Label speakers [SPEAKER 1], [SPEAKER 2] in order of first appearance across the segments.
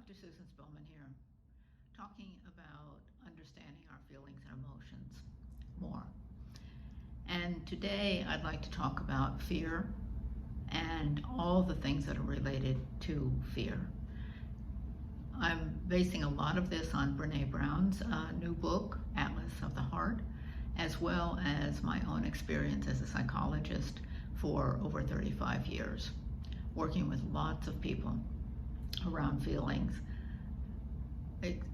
[SPEAKER 1] Dr. Susan Spillman here, talking about understanding our feelings and emotions more. And today I'd like to talk about fear and all the things that are related to fear. I'm basing a lot of this on Brené Brown's new book, Atlas of the Heart, as well as my own experience as a psychologist for over 35 years, working with lots of people around feelings,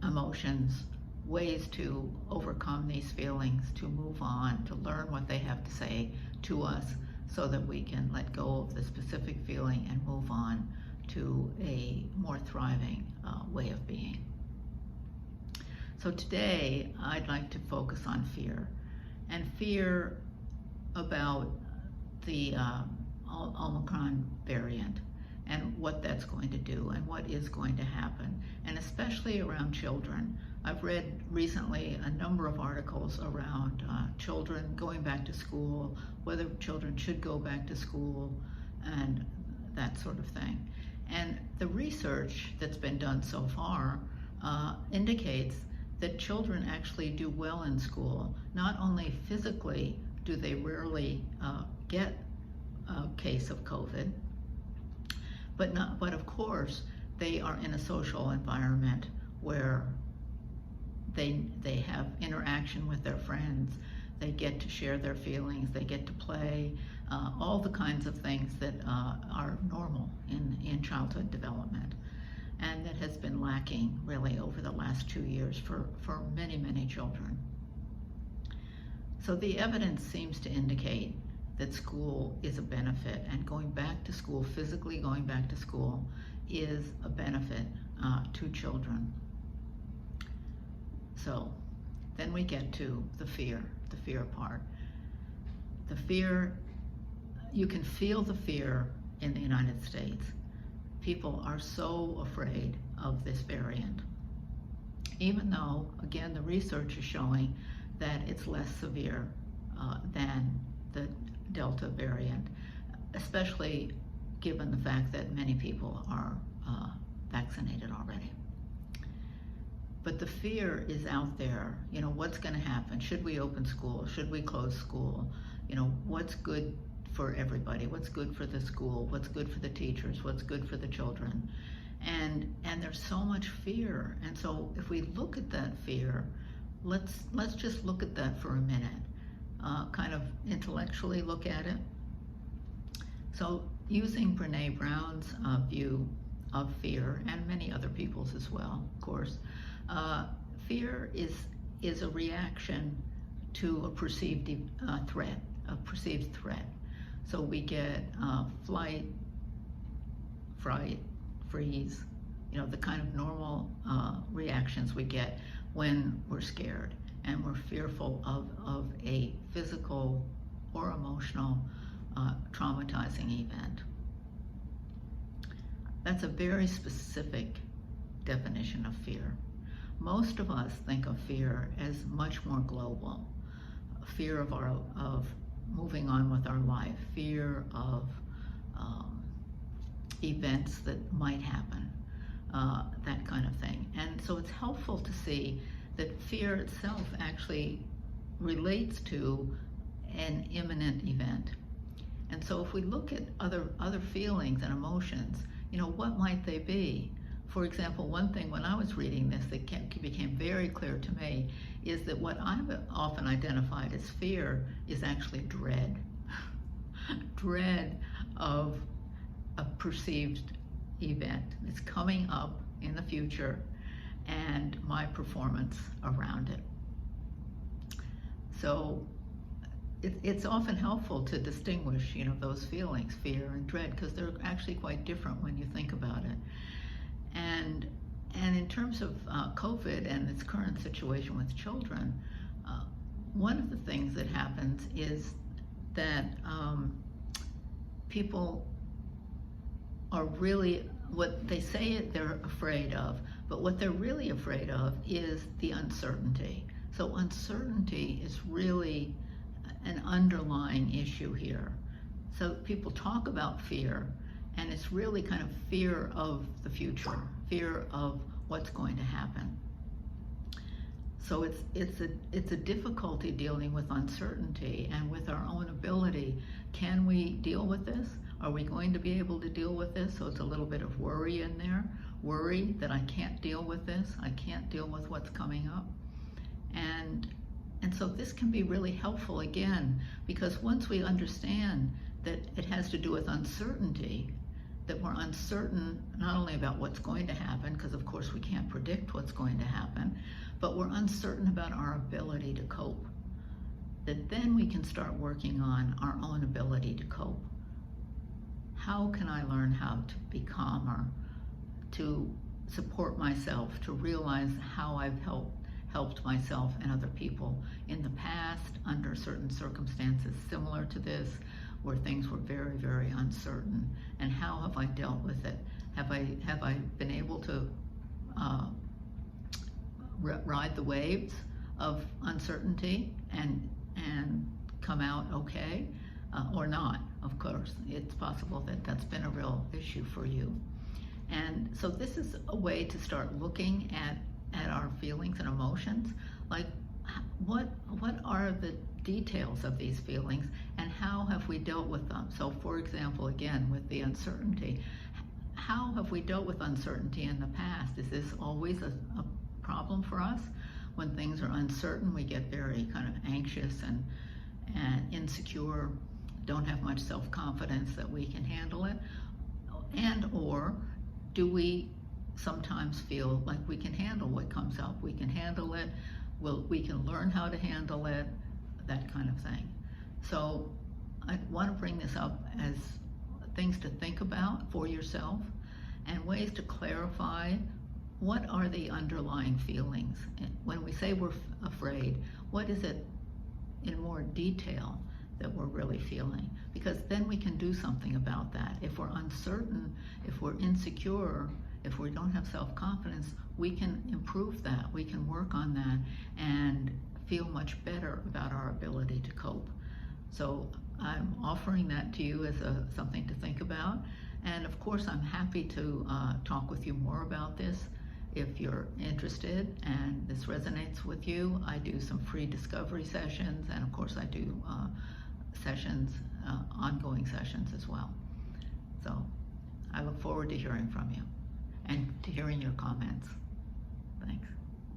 [SPEAKER 1] emotions, ways to overcome these feelings, to move on, to learn what they have to say to us so that we can let go of the specific feeling and move on to a more thriving way of being. So today I'd like to focus on fear, and fear about the Omicron variant and what that's going to do and what is going to happen, and especially around children. I've read recently a number of articles around children going back to school, whether children should go back to school, and that sort of thing. And the research that's been done so far indicates that children actually do well in school. Not only physically do they rarely get a case of COVID, but of course they are in a social environment where they have interaction with their friends, they get to share their feelings, they get to play, all the kinds of things that are normal in childhood development, and that has been lacking really over the last 2 years for many, many children. So the evidence seems to indicate that school is a benefit, and going back to school, physically going back to school, is a benefit to children. So then we get to the fear part. The fear, you can feel the fear in the United States. People are so afraid of this variant, even though, again, the research is showing that it's less severe than the Delta variant, especially given the fact that many people are vaccinated already. But the fear is out there. You know, what's going to happen? Should we open school? Should we close school? You know, what's good for everybody? What's good for the school? What's good for the teachers? What's good for the children? And there's so much fear. And so if we look at that fear, let's just look at that for a minute. Kind of intellectually look at it. So using Brené Brown's view of fear, and many other people's as well, of course, fear is a reaction to a perceived threat. So we get flight, fright, freeze, you know, the kind of normal reactions we get when we're scared and we're fearful of a physical or emotional traumatizing event. That's a very specific definition of fear. Most of us think of fear as much more global. Fear of moving on with our life, fear of events that might happen, that kind of thing. And so it's helpful to see that fear itself actually relates to an imminent event. And so if we look at other feelings and emotions, you know, what might they be? For example, one thing when I was reading this that became very clear to me is that what I've often identified as fear is actually dread. Dread of a perceived event that's coming up in the future and my performance around it. So it's often helpful to distinguish, you know, those feelings, fear and dread, because they're actually quite different when you think about it. And in terms of COVID and its current situation with children, one of the things that happens is that people are really, what they say they're afraid of, but what they're really afraid of is the uncertainty. So uncertainty is really an underlying issue here. So people talk about fear And it's really kind of fear of the future, fear of what's going to happen. So it's a difficulty dealing with uncertainty and with our own ability. Can we deal with this? Are we going to be able to deal with this? So it's a little bit of worry in there. Worry that I can't deal with this. I can't deal with what's coming up. And so this can be really helpful again, because once we understand that it has to do with uncertainty, that we're uncertain not only about what's going to happen, because of course we can't predict what's going to happen, but we're uncertain about our ability to cope, that then we can start working on our own ability to cope. How can I learn how to be calmer, to support myself, to realize how I've helped myself and other people in the past under certain circumstances similar to this, where things were very, very uncertain, and how have I dealt with it? Have I been able to ride the waves of uncertainty and come out okay, or not? Of course, it's possible that that's been a real issue for you. And so this is a way to start looking at our feelings and emotions, like what are the details of these feelings and how have we dealt with them? So for example, again, with the uncertainty, how have we dealt with uncertainty in the past? Is this always a problem for us? When things are uncertain, we get very kind of anxious and insecure, don't have much self-confidence that we can handle it, and or do we sometimes feel like we can handle what comes up? We can handle it, we can learn how to handle it, that kind of thing. So I want to bring this up as things to think about for yourself and ways to clarify what are the underlying feelings. And when we say we're afraid, what is it in more detail that we're really feeling? Because then we can do something about that. If we're uncertain, if we're insecure, if we don't have self-confidence, we can improve that. We can work on that and feel much better about our ability to cope. So I'm offering that to you as something to think about. And of course, I'm happy to talk with you more about this if you're interested and this resonates with you. I do some free discovery sessions, and of course I do sessions, ongoing sessions as well. So I look forward to hearing from you and to hearing your comments. Thanks.